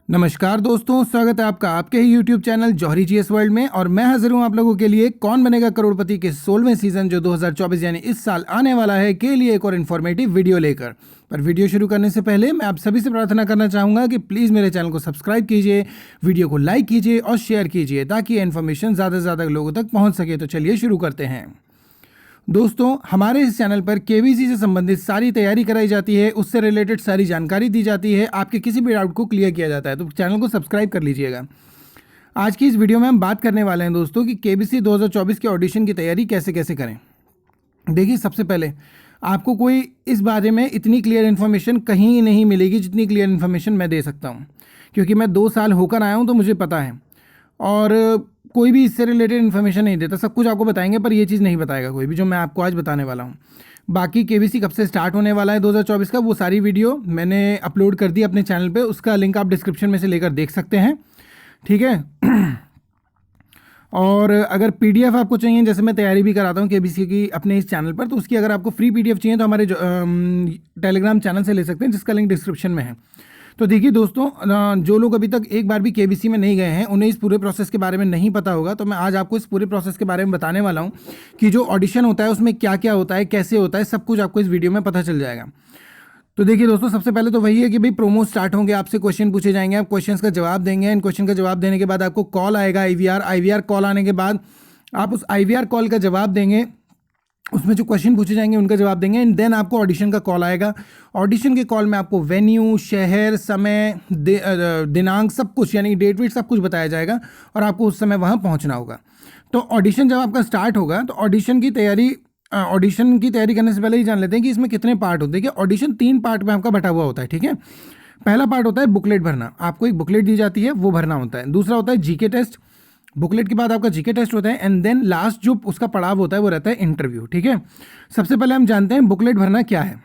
नमस्कार दोस्तों, स्वागत है आपका आपके ही YouTube चैनल जौहरी जीएस वर्ल्ड में। और मैं हाजिर हूं आप लोगों के लिए कौन बनेगा करोड़पति के 16वें सीजन जो 2024 यानी इस साल आने वाला है के लिए एक और इन्फॉर्मेटिव वीडियो लेकर। पर वीडियो शुरू करने से पहले मैं आप सभी से प्रार्थना करना चाहूँगा कि प्लीज़ मेरे चैनल को सब्सक्राइब कीजिए, वीडियो को लाइक कीजिए और शेयर कीजिए ताकि ये इन्फॉर्मेशन ज़्यादा से ज़्यादा लोगों तक पहुँच सके। तो चलिए शुरू करते हैं। दोस्तों, हमारे इस चैनल पर केवीसी से संबंधित सारी तैयारी कराई जाती है, उससे रिलेटेड सारी जानकारी दी जाती है, आपके किसी भी डाउट को क्लियर किया जाता है। तो चैनल को सब्सक्राइब कर लीजिएगा। आज की इस वीडियो में हम बात करने वाले हैं दोस्तों कि केबीसी 2024 के ऑडिशन की तैयारी कैसे कैसे करें। देखिए, सबसे पहले आपको कोई इस बारे में इतनी क्लियर इन्फॉर्मेशन कहीं नहीं मिलेगी जितनी क्लियर इन्फॉर्मेशन मैं दे सकता हूँ, क्योंकि मैं 2 साल होकर आया हूँ तो मुझे पता है। और कोई भी इससे रिलेटेड इन्फॉर्मेशन नहीं देता, सब कुछ आपको बताएंगे पर ये चीज़ नहीं बताएगा कोई भी जो मैं आपको आज बताने वाला हूँ। बाकी केबीसी कब से स्टार्ट होने वाला है 2024 का, वो सारी वीडियो मैंने अपलोड कर दी अपने चैनल पे, उसका लिंक आप डिस्क्रिप्शन में से लेकर देख सकते हैं, ठीक है। और अगर पीडीएफ आपको चाहिए, जैसे मैं तैयारी भी कराता हूँ केबीसी की अपने इस चैनल पर, तो उसकी अगर आपको फ्री पीडीएफ चाहिए तो हमारे टेलीग्राम चैनल से ले सकते हैं, जिसका लिंक डिस्क्रिप्शन में है। तो देखिए दोस्तों, जो लोग अभी तक एक बार भी केबीसी में नहीं गए हैं, उन्हें इस पूरे प्रोसेस के बारे में नहीं पता होगा, तो मैं आज आपको इस पूरे प्रोसेस के बारे में बताने वाला हूँ कि जो ऑडिशन होता है उसमें क्या क्या होता है, कैसे होता है, सब कुछ आपको इस वीडियो में पता चल जाएगा। तो देखिए दोस्तों, सबसे पहले तो वही है कि भाई प्रोमो स्टार्ट होंगे, आपसे क्वेश्चन पूछे जाएंगे, आप क्वेश्चंस का जवाब देंगे। इन क्वेश्चन का जवाब देने के बाद आपको कॉल आएगा आईवीआर कॉल आने के बाद आप उस आईवीआर कॉल का जवाब देंगे, उसमें जो क्वेश्चन पूछे जाएंगे उनका जवाब देंगे, एंड देन आपको ऑडिशन का कॉल आएगा। ऑडिशन के कॉल में आपको वेन्यू, शहर, समय, दिनांक, सब कुछ यानी डेट वेट सब कुछ बताया जाएगा और आपको उस समय वहाँ पहुँचना होगा। तो ऑडिशन जब आपका स्टार्ट होगा तो ऑडिशन की तैयारी करने से पहले ही जान लेते हैं कि इसमें कितने पार्ट होते हैं। कि ऑडिशन 3 पार्ट में आपका बटा हुआ होता है, ठीक है। पहला पार्ट होता है बुकलेट भरना, आपको एक बुकलेट दी जाती है, वो भरना होता है। दूसरा होता है जीके टेस्ट, बुकलेट के बाद आपका जीके टेस्ट होता है, एंड देन लास्ट जो उसका पड़ाव होता है वो रहता है इंटरव्यू, ठीक है। सबसे पहले हम जानते हैं बुकलेट भरना क्या है।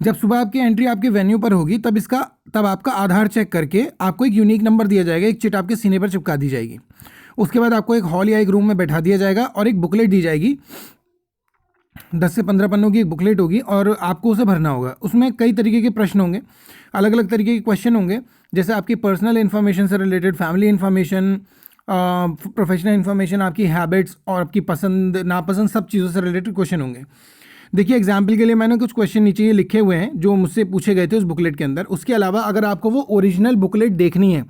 जब सुबह आपकी एंट्री आपके वेन्यू पर होगी तब आपका आधार चेक करके आपको एक यूनिक नंबर दिया जाएगा, एक चिट आपके सीने पर चिपका दी जाएगी। उसके बाद आपको एक हॉल या एक रूम में बैठा दिया जाएगा और एक बुकलेट दी जाएगी, 10 से 15 पन्नों की एक बुकलेट होगी और आपको उसे भरना होगा। उसमें कई तरीके के प्रश्न होंगे, अलग अलग तरीके के क्वेश्चन होंगे, जैसे आपकी पर्सनल इन्फॉर्मेशन से related, family information, professional information, आपकी हैबिट्स और आपकी पसंद नापसंद, सब चीज़ों से रिलेटेड क्वेश्चन होंगे। देखिए, एग्जाम्पल के लिए मैंने कुछ क्वेश्चन नीचे ये लिखे हुए हैं जो मुझसे पूछे गए थे उस बुकलेट के अंदर। उसके अलावा अगर आपको वो ओरिजिनल बुकलेट देखनी है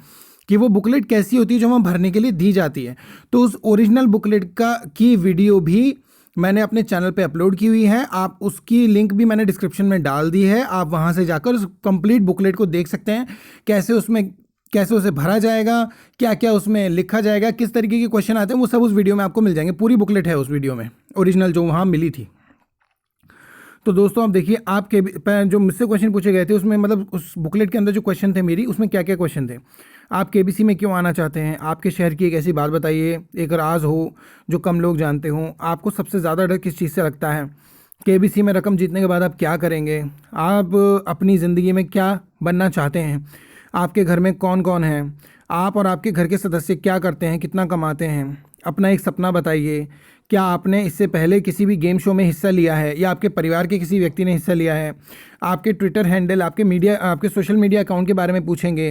कि वो बुकलेट कैसी होती है जो हमें भरने के लिए दी जाती है, तो उस ओरिजिनल बुकलेट की वीडियो भी मैंने अपने चैनल पे अपलोड की हुई है। आप उसकी लिंक भी मैंने डिस्क्रिप्शन में डाल दी है, आप वहाँ से जाकर उस कंप्लीट बुकलेट को देख सकते हैं, कैसे उसे भरा जाएगा, क्या क्या उसमें लिखा जाएगा, किस तरीके के क्वेश्चन आते हैं, वो सब उस वीडियो में आपको मिल जाएंगे। पूरी बुकलेट है उस वीडियो में, ओरिजिनल जो वहाँ मिली थी। तो दोस्तों, आप देखिए, आपके जो मुझसे क्वेश्चन पूछे गए थे उसमें मतलब उस बुकलेट के अंदर जो क्वेश्चन थे मेरी, उसमें क्या क्या क्वेश्चन थे। आप केबीसी में क्यों आना चाहते हैं, आपके शहर की एक ऐसी बात बताइए, एक राज हो जो कम लोग जानते हों, आपको सबसे ज़्यादा डर किस चीज़ से लगता है, केबीसी में रकम जीतने के बाद आप क्या करेंगे, आप अपनी ज़िंदगी में क्या बनना चाहते हैं, आपके घर में कौन कौन है, आप और आपके घर के सदस्य क्या करते हैं, कितना कमाते हैं, अपना एक सपना बताइए, क्या आपने इससे पहले किसी भी गेम शो में हिस्सा लिया है या आपके परिवार के किसी व्यक्ति ने हिस्सा लिया है, आपके ट्विटर हैंडल, आपके सोशल मीडिया अकाउंट के बारे में पूछेंगे,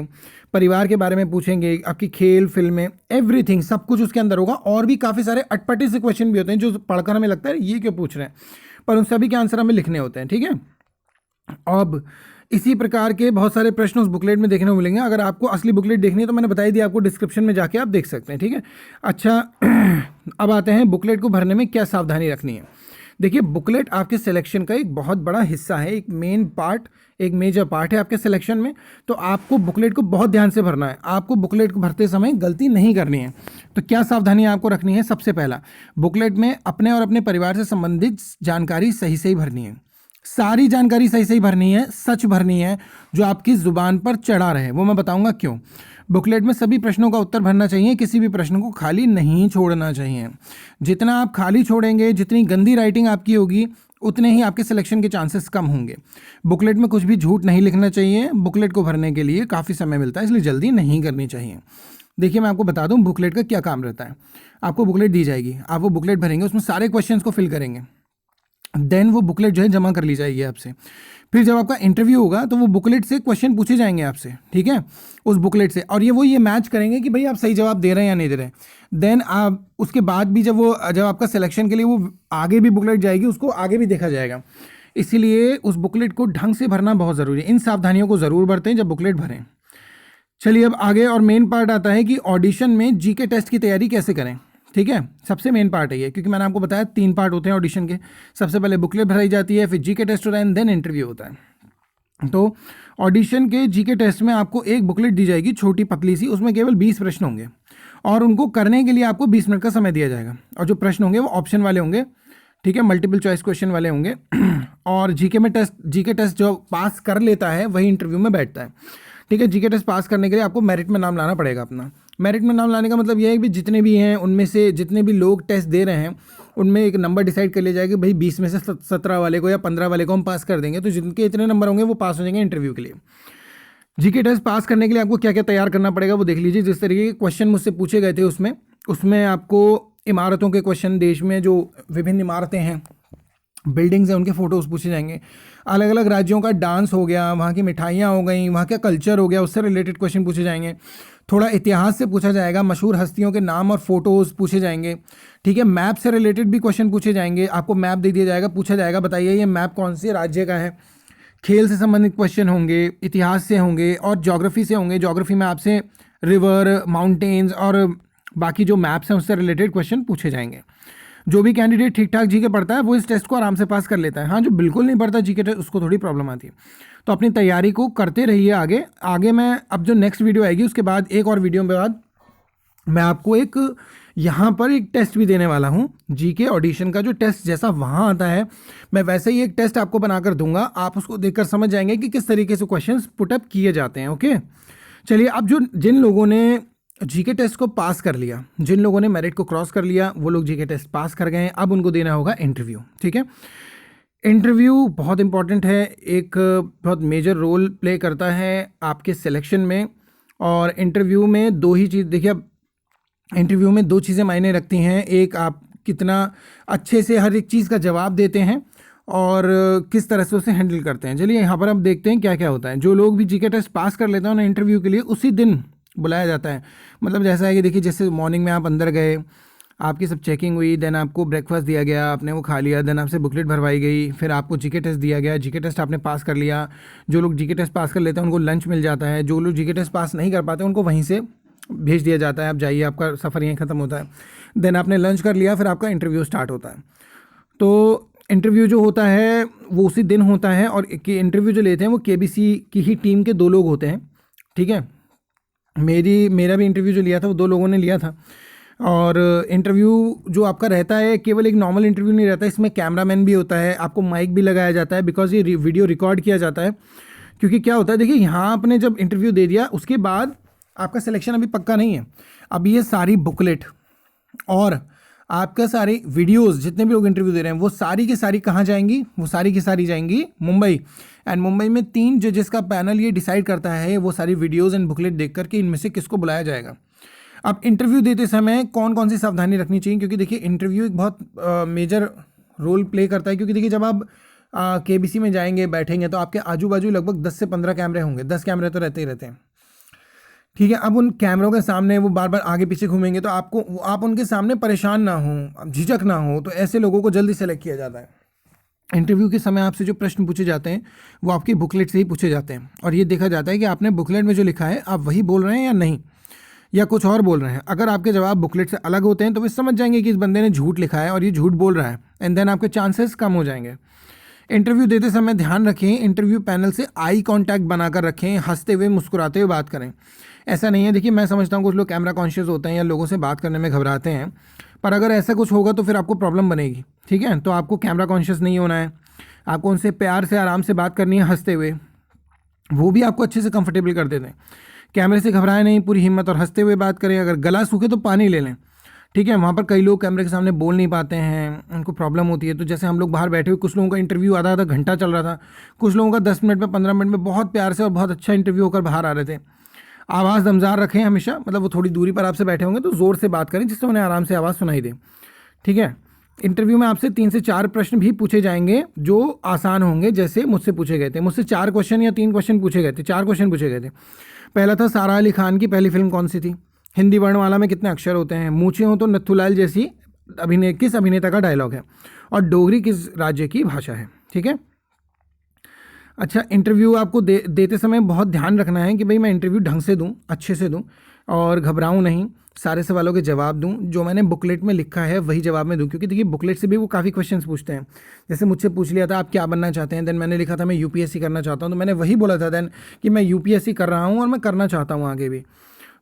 परिवार के बारे में पूछेंगे, आपकी खेल, फिल्में, एवरीथिंग, सब कुछ उसके अंदर होगा। और भी काफ़ी सारे अटपटे से क्वेश्चन भी होते हैं जो पढ़कर हमें लगता है ये क्यों पूछ रहे हैं, पर उन सभी के आंसर हमें लिखने होते हैं, ठीक है। अब इसी प्रकार के बहुत सारे प्रश्न उस बुकलेट में देखने को मिलेंगे। अगर आपको असली बुकलेट देखनी है तो मैंने बताई दी आपको, डिस्क्रिप्शन में जाके आप देख सकते हैं, ठीक है। अच्छा, अब आते हैं बुकलेट को भरने में क्या सावधानी रखनी है। देखिए, बुकलेट आपके सिलेक्शन का एक बहुत बड़ा हिस्सा है, एक मेजर पार्ट है आपके सिलेक्शन में। तो आपको बुकलेट को बहुत ध्यान से भरना है, आपको बुकलेट को भरते समय गलती नहीं करनी है। तो क्या सावधानी आपको रखनी है? सबसे पहला, बुकलेट में अपने और अपने परिवार से संबंधित जानकारी सही सही भरनी है, सारी जानकारी सही सही भरनी है, सच भरनी है, जो आपकी जुबान पर चढ़ा रहे। वो मैं बताऊंगा क्यों। बुकलेट में सभी प्रश्नों का उत्तर भरना चाहिए, किसी भी प्रश्न को खाली नहीं छोड़ना चाहिए। जितना आप खाली छोड़ेंगे, जितनी गंदी राइटिंग आपकी होगी, उतने ही आपके सिलेक्शन के चांसेस कम होंगे। बुकलेट में कुछ भी झूठ नहीं लिखना चाहिए। बुकलेट को भरने के लिए काफ़ी समय मिलता है, इसलिए जल्दी नहीं करनी चाहिए। देखिए, मैं आपको बता दूं बुकलेट का क्या काम रहता है। आपको बुकलेट दी जाएगी, आप वो बुकलेट भरेंगे, उसमें सारे क्वेश्चंस को फिल करेंगे, देन वो बुकलेट जो है जमा कर ली जाएगी आपसे। फिर जब आपका इंटरव्यू होगा तो वो बुकलेट से क्वेश्चन पूछे जाएंगे आपसे, ठीक है, उस बुकलेट से, और ये मैच करेंगे कि भाई आप सही जवाब दे रहे हैं या नहीं दे रहे हैं। देन आप उसके बाद भी जब आपका सिलेक्शन के लिए वो आगे भी बुकलेट जाएगी, उसको आगे भी देखा जाएगा। इसीलिए उस बुकलेट को ढंग से भरना बहुत ज़रूरी है। इन सावधानियों को ज़रूर बरतें जब बुकलेट भरें। चलिए अब आगे और मेन पार्ट आता है कि ऑडिशन में जीके टेस्ट की तैयारी कैसे करें, ठीक है। सबसे मेन पार्ट है ये, क्योंकि मैंने आपको बताया 3 पार्ट होते हैं ऑडिशन के। सबसे पहले बुकलेट भराई जाती है, फिर जीके टेस्ट होता है, देन इंटरव्यू होता है। तो ऑडिशन के जीके टेस्ट में आपको एक बुकलेट दी जाएगी, छोटी पतली सी, उसमें केवल 20 प्रश्न होंगे और उनको करने के लिए आपको 20 मिनट का समय दिया जाएगा। और जो प्रश्न होंगे वो ऑप्शन वाले होंगे, ठीक है, मल्टीपल चॉइस क्वेश्चन वाले होंगे। और जीके टेस्ट जो पास कर लेता है वही इंटरव्यू में बैठता है, ठीक है। जीके टेस्ट पास करने के लिए आपको मेरिट में नाम लाना पड़ेगा अपना। मेरिट में नाम लाने का मतलब यह है कि जितने भी हैं उनमें से जितने भी लोग टेस्ट दे रहे हैं उनमें एक नंबर डिसाइड कर लिया जाएगा, भाई 20 में से 17 वाले को या 15 वाले को हम पास कर देंगे, तो जिनके इतने नंबर होंगे वो पास हो जाएंगे इंटरव्यू के लिए। जीके टेस्ट पास करने के लिए आपको क्या क्या तैयार करना पड़ेगा वो देख लीजिए। जिस तरीके के क्वेश्चन मुझसे पूछे गए थे उसमें आपको इमारतों के क्वेश्चन, देश में जो विभिन्न इमारतें हैं, बिल्डिंग्स हैं, उनके फ़ोटोज़ पूछे जाएंगे। अलग अलग राज्यों का डांस हो गया, वहाँ की मिठाइयाँ हो गई, वहाँ का कल्चर हो गया, उससे रिलेटेड क्वेश्चन पूछे जाएंगे। थोड़ा इतिहास से पूछा जाएगा, मशहूर हस्तियों के नाम और फोटोज़ पूछे जाएंगे, ठीक है। मैप से रिलेटेड भी क्वेश्चन पूछे जाएंगे, आपको मैप दे दिया जाएगा, पूछा जाएगा बताइए ये मैप कौन से राज्य का है। खेल से संबंधित क्वेश्चन होंगे, इतिहास से होंगे और ज्योग्राफी से होंगे। ज्योग्राफी में आपसे रिवर, माउंटेन्स और बाकी जो मैप्स हैं उससे रिलेटेड क्वेश्चन पूछे जाएंगे। जो भी कैंडिडेट ठीक ठाक जीके पढ़ता है वो इस टेस्ट को आराम से पास कर लेता है। हाँ, जो बिल्कुल नहीं पढ़ता जीके टेस्ट उसको थोड़ी प्रॉब्लम आती है। तो अपनी तैयारी को करते रहिए आगे मैं अब जो नेक्स्ट वीडियो आएगी उसके बाद एक और वीडियो के बाद मैं आपको एक यहाँ पर एक टेस्ट भी देने वाला हूँ। जीके ऑडिशन का जो टेस्ट जैसा वहाँ आता है मैं वैसे ही एक टेस्ट आपको बनाकर दूंगा। आप उसको देखकर समझ जाएंगे कि किस तरीके से क्वेश्चंस पुटअप किए जाते हैं। ओके, चलिए अब जिन लोगों ने जीके टेस्ट को पास कर लिया, जिन लोगों ने मेरिट को क्रॉस कर लिया, वो लोग जीके टेस्ट पास कर गए हैं। अब उनको देना होगा इंटरव्यू, ठीक है। इंटरव्यू बहुत इंपॉर्टेंट है, एक बहुत मेजर रोल प्ले करता है आपके सिलेक्शन में। और इंटरव्यू में दो ही चीज़, देखिए अब इंटरव्यू में 2 चीज़ें मायने रखती हैं। एक, आप कितना अच्छे से हर एक चीज़ का जवाब देते हैं और किस तरह से उसे हैंडल करते हैं। चलिए यहाँ पर हम देखते हैं क्या क्या होता है। जो लोग भी जीके टेस्ट पास कर लेते हैं उन्हें इंटरव्यू के लिए उसी दिन बुलाया जाता है। मतलब जैसा है कि देखिए, जैसे मॉर्निंग में आप अंदर गए, आपकी सब चेकिंग हुई, देन आपको ब्रेकफास्ट दिया गया, आपने वो खा लिया, देन आपसे बुकलेट भरवाई गई, फिर आपको जीके टेस्ट दिया गया, जीके टेस्ट आपने पास कर लिया। जो लोग जीके टेस्ट पास कर लेते हैं उनको लंच मिल जाता है। जो लोग जीके टेस्ट पास नहीं कर पाते उनको वहीं से भेज दिया जाता है, आप जाइए, आपका सफ़र यहीं ख़त्म होता है। देन आपने लंच कर लिया, फिर आपका इंटरव्यू स्टार्ट होता है। तो इंटरव्यू जो होता है वो उसी दिन होता है। और इंटरव्यू जो लेते हैं वो केबीसी की ही टीम के 2 लोग होते हैं, ठीक है। मेरा भी इंटरव्यू जो लिया था वो 2 लोगों ने लिया था। और इंटरव्यू जो आपका रहता है केवल एक नॉर्मल इंटरव्यू नहीं रहता, इसमें कैमरामैन भी होता है, आपको माइक भी लगाया जाता है, बिकॉज ये वीडियो रिकॉर्ड किया जाता है। क्योंकि क्या होता है, देखिए यहाँ आपने जब इंटरव्यू दे दिया उसके बाद आपका सिलेक्शन अभी पक्का नहीं है। अब ये सारी बुकलेट और आपका सारी वीडियोस, जितने भी लोग इंटरव्यू दे रहे हैं वो सारी की सारी कहाँ जाएंगी, वो सारी की सारी जाएंगी मुंबई। एंड मुंबई में 3 जजेस का पैनल ये डिसाइड करता है वो सारी वीडियोस एंड बुकलेट देख करके इनमें से किसको बुलाया जाएगा। अब इंटरव्यू देते समय कौन कौन सी सावधानी रखनी चाहिए, क्योंकि देखिए इंटरव्यू एक बहुत मेजर रोल प्ले करता है। क्योंकि देखिए जब आप केबीसी में जाएंगे, बैठेंगे, तो आपके आजू बाजू लगभग 10 से 15 कैमरे होंगे। 10 कैमरे तो रहते ही रहते हैं, ठीक है। अब उन कैमरों के सामने वो बार बार आगे पीछे घूमेंगे, तो आप उनके सामने परेशान ना हो, झिझक ना हो, तो ऐसे लोगों को जल्दी सेलेक्ट किया जाता है। इंटरव्यू के समय आपसे जो प्रश्न पूछे जाते हैं वो आपकी बुकलेट से ही पूछे जाते हैं, और ये देखा जाता है कि आपने बुकलेट में जो लिखा है आप वही बोल रहे हैं या नहीं, या कुछ और बोल रहे हैं। अगर आपके जवाब बुकलेट से अलग होते हैं तो वे समझ जाएंगे कि इस बंदे ने झूठ लिखा है और ये झूठ बोल रहा है, एंड देन आपके चांसेस कम हो जाएंगे। इंटरव्यू देते समय ध्यान रखें, इंटरव्यू पैनल से आई कांटेक्ट बनाकर रखें, हंसते हुए मुस्कुराते हुए बात करें। ऐसा नहीं है, देखिए मैं समझता हूँ कुछ लोग कैमरा कॉन्शियस होते हैं या लोगों से बात करने में घबराते हैं, पर अगर ऐसा कुछ होगा तो फिर आपको प्रॉब्लम बनेगी, ठीक है। तो आपको कैमरा कॉन्शियस नहीं होना है, आपको उनसे प्यार से आराम से बात करनी है, हंसते हुए, वो भी आपको अच्छे से कंफर्टेबल कर देते हैं। कैमरे से घबराएं नहीं, पूरी हिम्मत और हंसते हुए बात करें। अगर गला सूखे तो पानी ले लें, ठीक है। वहाँ पर कई लोग कैमरे के सामने बोल नहीं पाते हैं, उनको प्रॉब्लम होती है। तो जैसे हम लोग बाहर बैठे हुए, कुछ लोगों का इंटरव्यू आधा आधा घंटा चल रहा था, कुछ लोगों का 10 मिनट में 15 मिनट में बहुत प्यार से और बहुत अच्छा इंटरव्यू होकर बाहर आ रहे थे। आवाज़ दमदार रखें हमेशा, मतलब वो थोड़ी दूरी पर आपसे बैठे होंगे तो ज़ोर से बात करें जिससे उन्हें आराम से आवाज़ सुनाई दे, ठीक है। इंटरव्यू में आपसे 3 से 4 प्रश्न भी पूछे जाएंगे जो आसान होंगे, जैसे मुझसे पूछे गए थे। मुझसे 4 क्वेश्चन या 3 क्वेश्चन पूछे गए थे, 4 क्वेश्चन पूछे गए थे। पहला था सारा अली खान की पहली फिल्म कौन सी थी, हिंदी वर्णमाला में कितने अक्षर होते हैं, मूछें हो तो नथुलाल जैसी किस अभिनेता का डायलॉग है, और डोगरी किस राज्य की भाषा है। ठीक है। अच्छा, इंटरव्यू आपको देते समय बहुत ध्यान रखना है कि भाई मैं इंटरव्यू ढंग से दूं, अच्छे से दूं, और घबराऊं नहीं, सारे सवालों के जवाब दूं, जो मैंने बुकलेट में लिखा है वही जवाब में दूं। क्योंकि देखिए बुकलेट से भी वो काफ़ी क्वेश्चंस पूछते हैं। जैसे मुझसे पूछ लिया था आप क्या बनना चाहते हैं, देन मैंने लिखा था मैं यूपीएससी करना चाहता हूं, तो मैंने वही बोला था देन कि मैं यूपीएससी कर रहा हूं और मैं करना चाहता हूं आगे भी।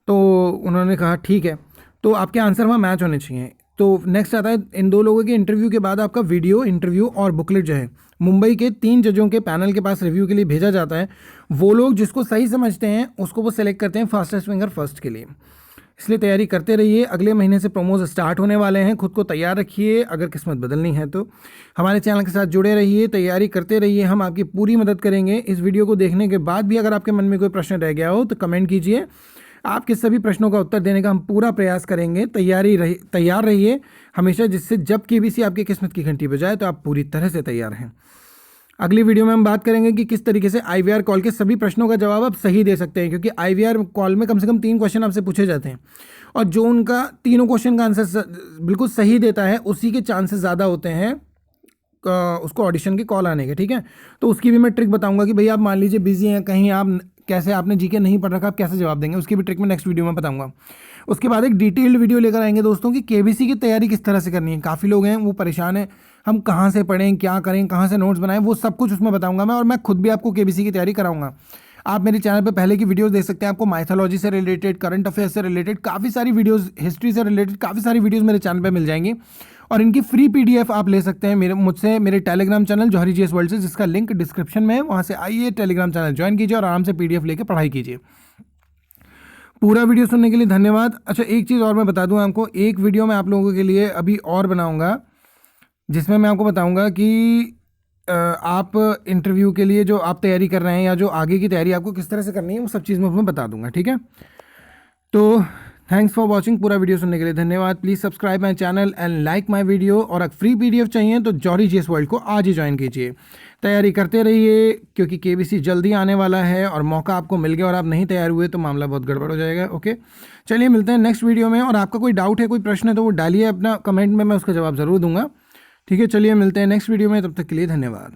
तो उन्होंने कहा ठीक है, तो आपके आंसर वहाँ मैच होने चाहिए। तो नेक्स्ट आता है, इन 2 लोगों के इंटरव्यू के बाद आपका वीडियो इंटरव्यू और बुकलेट जो है मुंबई के 3 जजों के पैनल के पास रिव्यू के लिए भेजा जाता है। वो लोग जिसको सही समझते हैं उसको वो सेलेक्ट करते हैं फास्टेस्ट फिंगर फर्स्ट के लिए। इसलिए तैयारी करते रहिए, अगले महीने से प्रोमोज स्टार्ट होने वाले हैं, खुद को तैयार रखिए। अगर किस्मत बदलनी है तो हमारे चैनल के साथ जुड़े रहिए, तैयारी करते रहिए, हम आपकी पूरी मदद करेंगे। इस वीडियो को देखने के बाद भी अगर आपके मन में कोई प्रश्न रह गया हो तो कमेंट कीजिए, आपके सभी प्रश्नों का उत्तर देने का हम पूरा प्रयास करेंगे। तैयार रहिए हमेशा, जिससे जब केबीसी आपकी किस्मत की घंटी बजाए तो आप पूरी तरह से तैयार हैं। अगली वीडियो में हम बात करेंगे कि किस तरीके से आईवीआर कॉल के सभी प्रश्नों का जवाब आप सही दे सकते हैं, क्योंकि आईवीआर कॉल में कम से कम 3 क्वेश्चन आपसे पूछे जाते हैं, और जो उनका तीनों क्वेश्चन का आंसर बिल्कुल सही देता है उसी के चांसेस ज़्यादा होते हैं उसको ऑडिशन की कॉल आने के। ठीक है। तो उसकी भी मैं ट्रिक बताऊंगा कि भाई आप मान लीजिए बिजी हैं कहीं, आप कैसे, आपने जीके नहीं पढ़ रखा, आप कैसे जवाब देंगे, उसकी भी ट्रिक मैं नेक्स्ट वीडियो में बताऊंगा। उसके बाद एक डिटेल्ड वीडियो लेकर आएंगे दोस्तों कि केबीसी की तैयारी किस तरह से करनी है। काफ़ी लोग हैं वो परेशान हैं, हम कहाँ से पढ़ें, क्या करें, कहाँ से नोट्स बनाएं, वो सब कुछ उसमें बताऊंगा मैं, और मैं खुद भी आपको केबीसी की तैयारी कराऊंगा। आप मेरे चैनल पे पहले की वीडियोस देख सकते हैं, आपको माइथोलॉजी से रिलेटेड, करंट अफेयर्स से रिलेटेड काफ़ी सारी वीडियोस, हिस्ट्री से रिलेटेड काफ़ी सारी वीडियोस मेरे चैनल पे मिल जाएंगी, और इनकी फ्री पीडीएफ आप ले सकते हैं मेरे टेलीग्राम चैनल जौहरी जीएस वर्ल्ड से, जिसका लिंक डिस्क्रिप्शन में है। वहाँ से आइए, टेलीग्राम चैनल ज्वाइन कीजिए और आराम से पीडीएफ लेकर पढ़ाई कीजिए। पूरा वीडियो सुनने के लिए धन्यवाद। अच्छा, एक चीज़ और मैं बता दूं आपको, एक वीडियो मैं आप लोगों के लिए अभी और बनाऊंगा जिसमें मैं आपको बताऊंगा कि आप इंटरव्यू के लिए जो आप तैयारी कर रहे हैं या जो आगे की तैयारी आपको किस तरह से करनी है, वो सब चीज़ मैं बता दूंगा। ठीक है। तो थैंक्स फॉर वॉचिंग। पूरा वीडियो सुनने के लिए धन्यवाद। Please subscribe my channel and like my video. और अगर फ्री पीडीएफ चाहिए तो जौहरी जीएस वर्ल्ड को आज ही ज्वाइन कीजिए। तैयारी करते रहिए, क्योंकि केबीसी जल्दी आने वाला है और मौका आपको मिल गया और आप नहीं तैयार हुए तो मामला बहुत गड़बड़ हो जाएगा। ओके, चलिए मिलते हैं नेक्स्ट वीडियो में। और आपका कोई डाउट है, कोई प्रश्न है तो वो डालिए अपना कमेंट में, मैं उसका जवाब ज़रूर दूंगा। ठीक है, चलिए मिलते हैं नेक्स्ट वीडियो में, तब तक के लिए धन्यवाद।